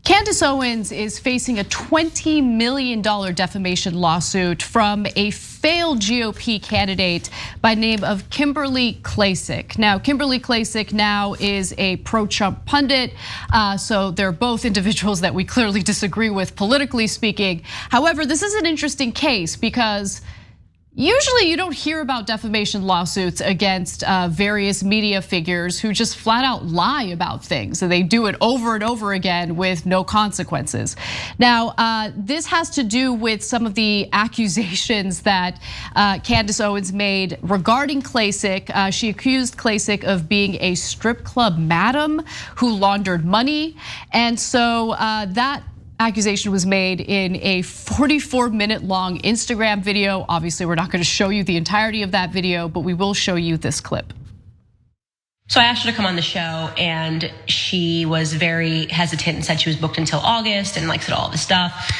Candace Owens is facing a $20 million defamation lawsuit from a failed GOP candidate by name of Kimberly Klacik. Now, Kimberly Klacik now is a pro-Trump pundit, so they're both individuals that we clearly disagree with politically speaking. However, this is an interesting case because usually you don't hear about defamation lawsuits against various media figures who just flat out lie about things. So they do it over and over again with no consequences. Now, this has to do with some of the accusations that Candace Owens made regarding Klacik. She accused Klacik of being a strip club madam who laundered money. And so that accusation was made in a 44-minute long Instagram video. Obviously, we're not going to show you the entirety of that video, but we will show you this clip. So I asked her to come on the show and she was very hesitant and said she was booked until August and said all this stuff.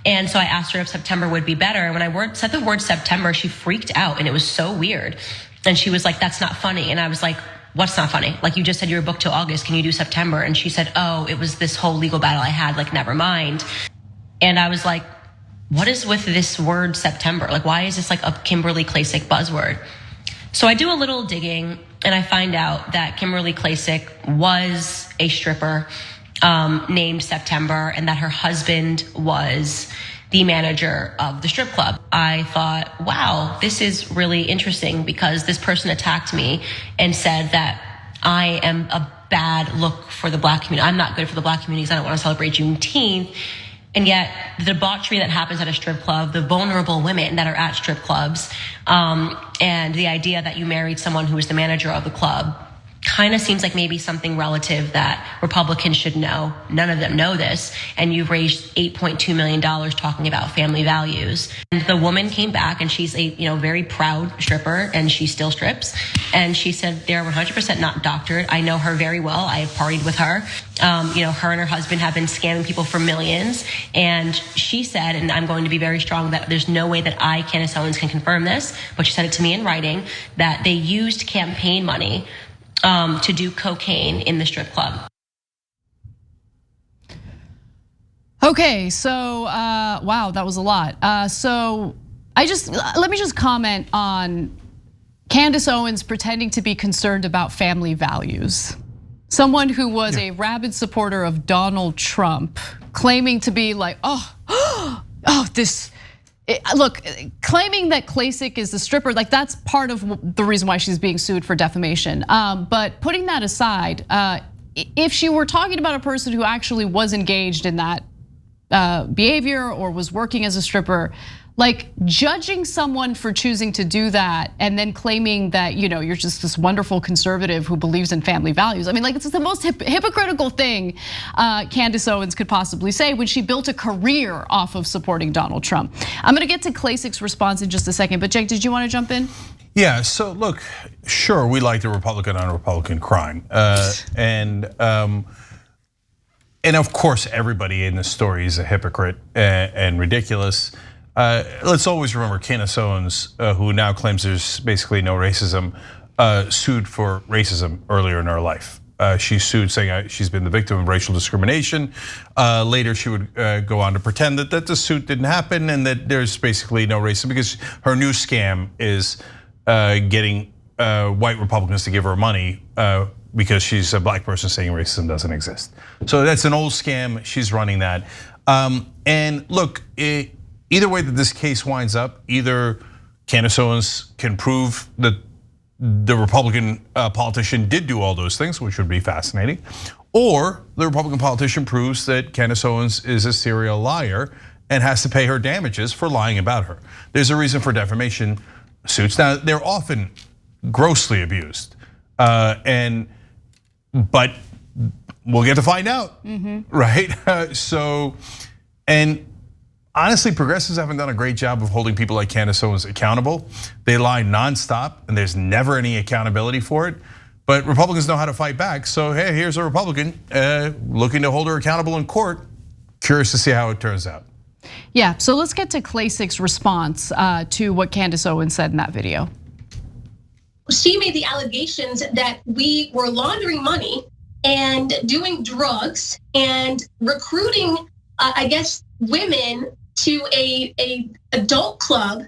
And so I asked her if September would be better. And when I said the word September, she freaked out and it was so weird. And she was like, "That's not funny." And I was like, "What's not funny? Like, you just said you were booked till August. Can you do September?" And she said, "Oh, it was this whole legal battle I had, never mind." And I was like, what is with this word September? Why is this a Kimberly Klacik buzzword? So I do a little digging and I find out that Kimberly Klacik was a stripper named September and that her husband was the manager of the strip club. I thought, wow, this is really interesting because this person attacked me and said that I am a bad look for the Black community. I'm not good for the Black communities. I don't want to celebrate Juneteenth. And yet the debauchery that happens at a strip club, the vulnerable women that are at strip clubs, and the idea that you married someone who was the manager of the club kind of seems like maybe something relative that Republicans should know. None of them know this. And you've raised $8.2 million talking about family values. And the woman came back and she's a very proud stripper and she still strips. And she said they're 100% not doctored. I know her very well. I have partied with her. Her and her husband have been scamming people for millions. And she said, and I'm going to be very strong, that there's no way that I, Candace Owens, can confirm this, but she said it to me in writing, that they used campaign money to do cocaine in the strip club. Okay, so wow, that was a lot. So let me just comment on Candace Owens pretending to be concerned about family values. Someone who was a rabid supporter of Donald Trump, claiming to be look, claiming that Klacik is the stripper, that's part of the reason why she's being sued for defamation. But putting that aside, if she were talking about a person who actually was engaged in that behavior or was working as a stripper, judging someone for choosing to do that and then claiming that you're just this wonderful conservative who believes in family values. I mean, it's the most hypocritical thing Candace Owens could possibly say when she built a career off of supporting Donald Trump. I'm gonna get to Klacik's response in just a second, but Cenk, did you want to jump in? Yeah, so look, sure, we like the Republican on Republican crime. And of course, everybody in this story is a hypocrite and ridiculous. Let's always remember Candace Owens, who now claims there's basically no racism, sued for racism earlier in her life. She sued saying she's been the victim of racial discrimination. Later, she would go on to pretend that the suit didn't happen and that there's basically no racism because her new scam is getting white Republicans to give her money because she's a Black person saying racism doesn't exist. So that's an old scam. She's running that. And look, either way that this case winds up, either Candace Owens can prove that the Republican politician did do all those things, which would be fascinating, or the Republican politician proves that Candace Owens is a serial liar and has to pay her damages for lying about her. There's a reason for defamation suits. Now, they're often grossly abused, but we'll get to find out, right? And honestly, progressives haven't done a great job of holding people like Candace Owens accountable. They lie nonstop and there's never any accountability for it. But Republicans know how to fight back. So hey, here's a Republican looking to hold her accountable in court. Curious to see how it turns out. Yeah, so let's get to Klacik's response to what Candace Owens said in that video. She made the allegations that we were laundering money and doing drugs and recruiting, I guess, women to a adult club,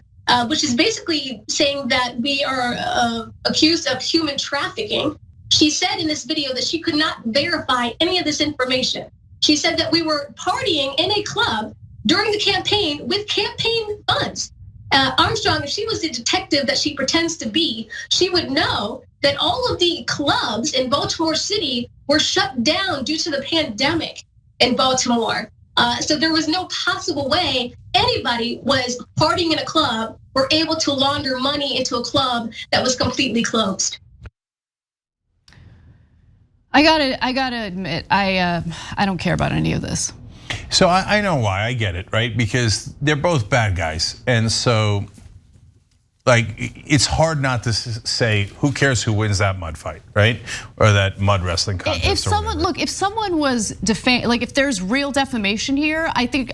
which is basically saying that we are accused of human trafficking. She said in this video that she could not verify any of this information. She said that we were partying in a club during the campaign with campaign funds. Armstrong, if she was the detective that she pretends to be, she would know that all of the clubs in Baltimore City were shut down due to the pandemic in Baltimore. So there was no possible way anybody was partying in a club or able to launder money into a club that was completely closed. I gotta admit, I don't care about any of this. So I know why, I get it, right? Because they're both bad guys. And so, like, it's hard not to say, who cares who wins that mud fight, right? Or that mud wrestling contest. If someone was defamed, like if there's real defamation here, I think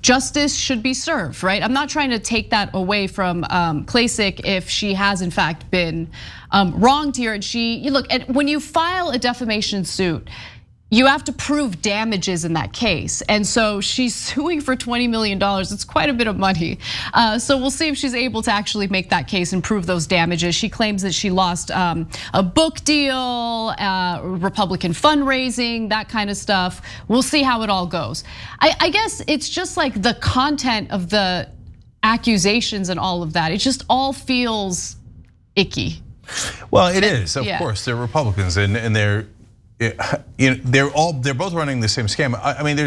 justice should be served, right? I'm not trying to take that away from Klacik if she has in fact been wronged here. And look, when you file a defamation suit, you have to prove damages in that case. And so she's suing for $20 million. It's quite a bit of money. So we'll see if she's able to actually make that case and prove those damages. She claims that she lost a book deal, Republican fundraising, that kind of stuff. We'll see how it all goes. I guess it's just like the content of the accusations and all of that. It just all feels icky. Well, it is, of course. They're Republicans and they're, they're both running the same scam. I mean,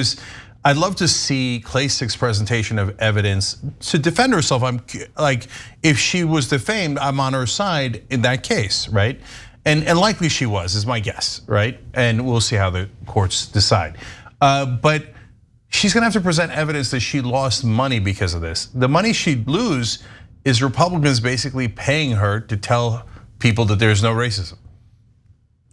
I'd love to see Klacik's presentation of evidence to defend herself. I'm like, if she was defamed, I'm on her side in that case, right? And likely she was, is my guess, right? And we'll see how the courts decide. But she's gonna have to present evidence that she lost money because of this. The money she'd lose is Republicans basically paying her to tell people that there's no racism.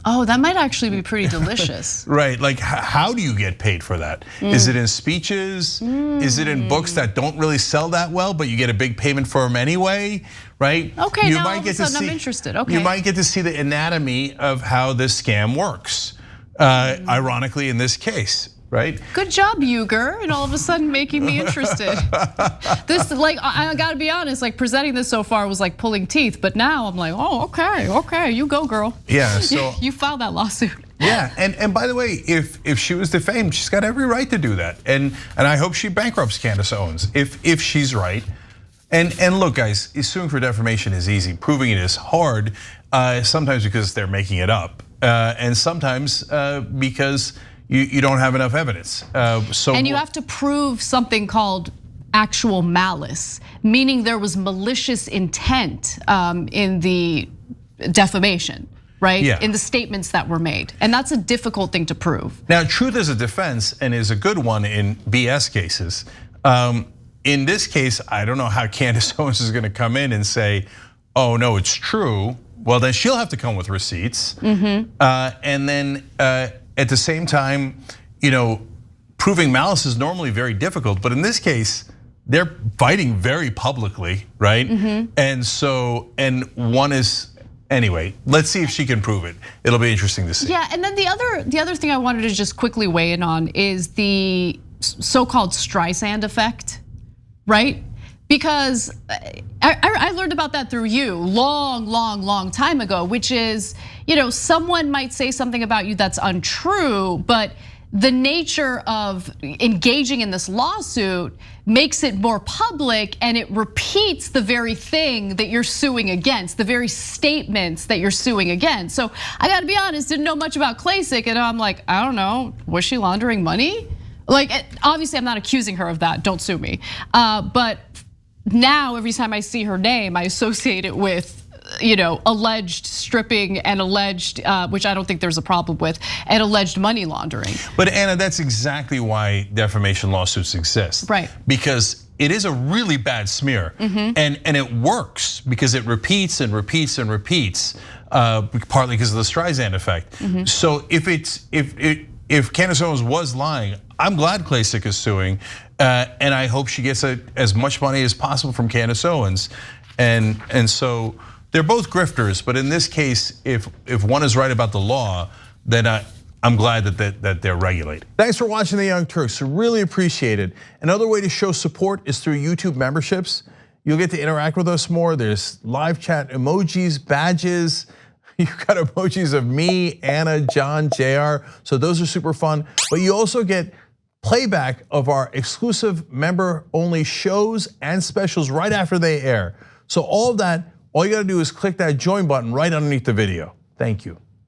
Oh, that might actually be pretty delicious. Right, like how do you get paid for that? Is it in speeches? Is it in books that don't really sell that well, but you get a big payment for them anyway, right? Okay, now all of a sudden I'm interested, okay. You might get to see the anatomy of how this scam works, ironically in this case. Right? Good job, Uygur, and all of a sudden making me interested. This, like, I gotta be honest, like presenting this so far was like pulling teeth, but now I'm like, oh, okay, you go, girl. Yeah, so you filed that lawsuit. Yeah, and by the way, if she was defamed, she's got every right to do that, and I hope she bankrupts Candace Owens if she's right. And look, guys, suing for defamation is easy. Proving it is hard. Sometimes because they're making it up, and sometimes because you don't have enough evidence. And you have to prove something called actual malice, meaning there was malicious intent in the defamation, right? Yeah. In the statements that were made. And that's a difficult thing to prove. Now, truth is a defense and is a good one in BS cases. In this case, I don't know how Candace Owens is gonna come in and say, oh no, it's true. Well, then she'll have to come with receipts. And then at the same time, proving malice is normally very difficult, but in this case, they're fighting very publicly, right? And one is, anyway, let's see if she can prove it. It'll be interesting to see. Yeah, and then the other thing I wanted to just quickly weigh in on is the so-called Streisand effect, right? Because I learned about that through you long time ago, which is, someone might say something about you that's untrue, but the nature of engaging in this lawsuit makes it more public and it repeats the very thing that you're suing against, the very statements that you're suing against. So I gotta be honest, didn't know much about Klacik, and I'm like, I don't know, was she laundering money? Like, obviously I'm not accusing her of that, don't sue me. But now every time I see her name, I associate it with alleged stripping and alleged, which I don't think there's a problem with, and alleged money laundering. But Anna, that's exactly why defamation lawsuits exist. Right. Because it is a really bad smear, and it works because it repeats and repeats and repeats, partly because of the Streisand effect. So if Candace Owens was lying, I'm glad Klacik is suing, and I hope she gets as much money as possible from Candace Owens, and so. They're both grifters, but in this case, if one is right about the law, then I'm glad that they're regulated. Thanks for watching the Young Turks. Really appreciate it. Another way to show support is through YouTube memberships. You'll get to interact with us more. There's live chat emojis, badges. You've got emojis of me, Anna, John, JR. So those are super fun. But you also get playback of our exclusive member-only shows and specials right after they air. So all of that, all you gotta do is click that join button right underneath the video. Thank you.